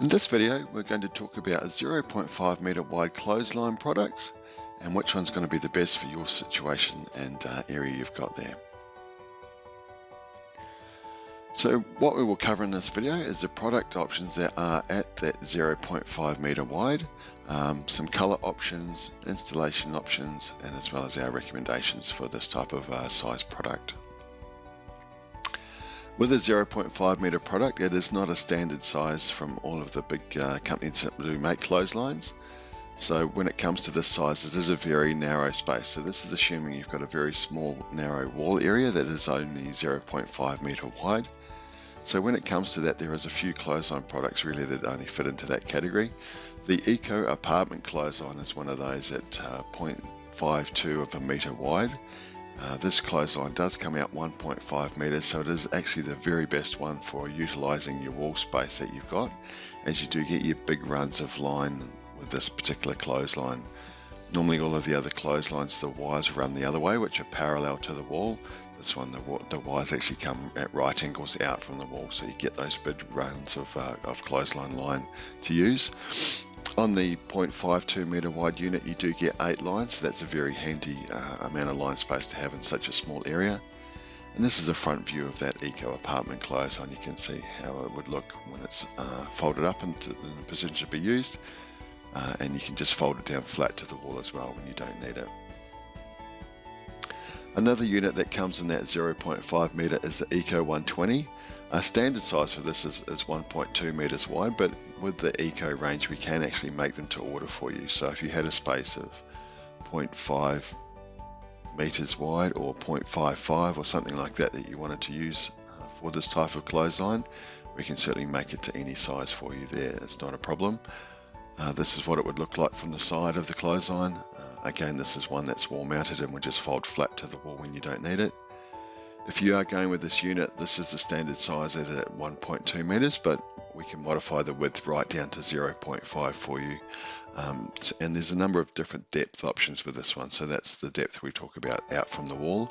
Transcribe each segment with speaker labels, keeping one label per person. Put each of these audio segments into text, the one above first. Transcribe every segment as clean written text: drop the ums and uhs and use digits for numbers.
Speaker 1: In this video, we're going to talk about 0.5 meter wide clothesline products and which one's going to be the best for your situation and area you've got there. So what we will cover in this video is the product options that are at that 0.5 meter wide, some color options, installation options, and as well as our recommendations for this type of size product. With a 0.5 meter product, it is not a standard size from all of the big companies that do make clotheslines. So when it comes to this size, it is a very narrow space. So this is assuming you've got a very small, narrow wall area that is only 0.5 meter wide. So when it comes to that, there is a few clothesline products really that only fit into that category. The Eco Apartment Clothesline is one of those at 0.52 of a meter wide. This clothesline does come out 1.5 meters, so it is actually the very best one for utilizing your wall space that you've got, as you do get your big runs of line with this particular clothesline. Normally all of the other clotheslines, the wires run the other way, which are parallel to the wall. This one, the wires actually come at right angles out from the wall, so you get those big runs of clothesline line to use. On the 0.52 meter wide unit, you do get 8 lines, so that's a very handy amount of line space to have in such a small area. And this is a front view of that Eco Apartment clothesline. You can see how it would look when it's folded up in a position to be used. And you can just fold it down flat to the wall as well when you don't need it. Another unit that comes in that 0.5 meter is the Eco 120. Standard size for this is 1.2 meters wide, but with the Eco range we can actually make them to order for you. So if you had a space of 0.5 meters wide or 0.55 or something like that that you wanted to use for this type of clothesline, we can certainly make it to any size for you there. It's not a problem. This is what it would look like from the side of the clothesline. Again, this is one that's wall mounted and will just fold flat to the wall when you don't need it. If you are going with this unit, this is the standard size at 1.2 meters, but we can modify the width right down to 0.5 for you. And there's a number of different depth options with this one. So that's the depth we talk about out from the wall.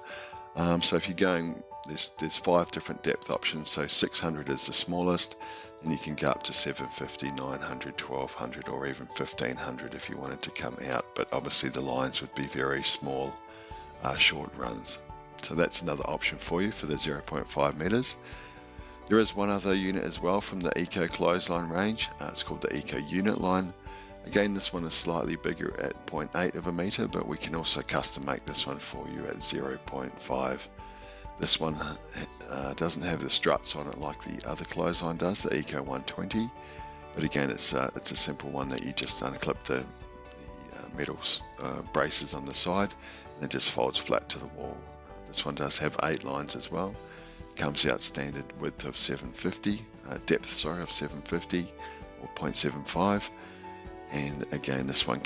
Speaker 1: So if you're going, there's 5 different depth options. So 600 is the smallest, and you can go up to 750, 900, 1200, or even 1500 if you wanted to come out. But obviously the lines would be very small, short runs. So that's another option for you for the 0.5 meters. There is one other unit as well from the Eco Clothesline range. It's called the Eco Unit line. Again, this one is slightly bigger at 0.8 of a meter, but we can also custom make this one for you at 0.5. This one doesn't have the struts on it like the other clothesline does, the Eco 120. But again, it's a simple one that you just unclip the metal braces on the side, and it just folds flat to the wall. This one does have 8 lines as well. Comes out standard width of 750, depth of 750 or 0.75. And again, this one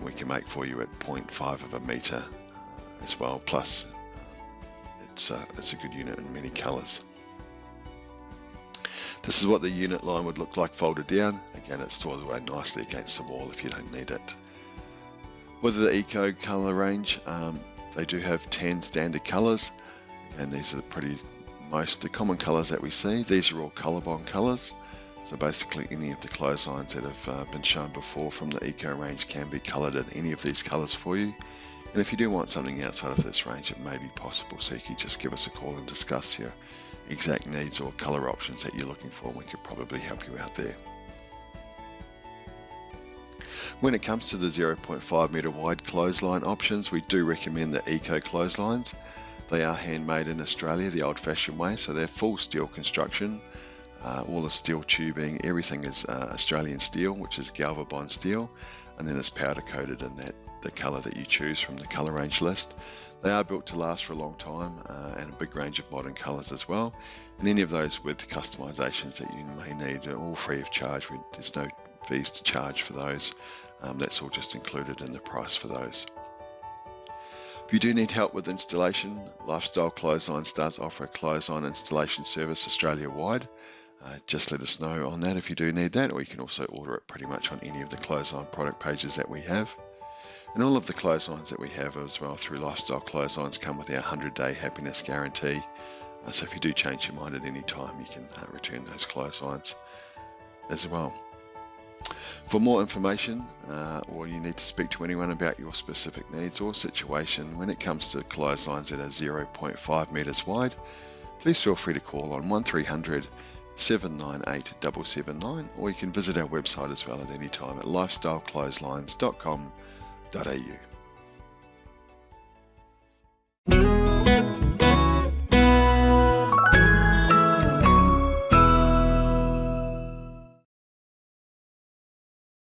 Speaker 1: we can make for you at 0.5 of a meter as well. Plus, it's a good unit in many colors. This is what the unit line would look like folded down. Again, it's stored away nicely against the wall if you don't need it. With the Eco color range, they do have 10 standard colors, and these are the common colors that we see. These are all ColourBond colors. So basically any of the clotheslines that have been shown before from the Eco range can be colored in any of these colors for you. And if you do want something outside of this range, it may be possible. So you can just give us a call and discuss your exact needs or color options that you're looking for, and we could probably help you out there. When it comes to the 0.5 meter wide clothesline options, we do recommend the Eco clotheslines. They are handmade in Australia the old-fashioned way, so they're full steel construction. All the steel tubing, everything is Australian steel, which is Galvabond steel, and then it's powder coated in the colour that you choose from the colour range list. They are built to last for a long time, and a big range of modern colours as well. And any of those with customisations that you may need are all free of charge. There's no fees to charge for those. That's all just included in the price for those. If you do need help with installation, Lifestyle Clotheslines does offer a clothesline installation service Australia-wide. Just let us know on that if you do need that, or you can also order it pretty much on any of the clothesline product pages that we have. And all of the clotheslines that we have as well through Lifestyle Clotheslines come with our 100-day happiness guarantee. So if you do change your mind at any time, you can return those clotheslines as well. For more information, or you need to speak to anyone about your specific needs or situation when it comes to clotheslines that are 0.5 metres wide, please feel free to call on 1300 798 779, or you can visit our website as well at any time at lifestyleclotheslines.com.au.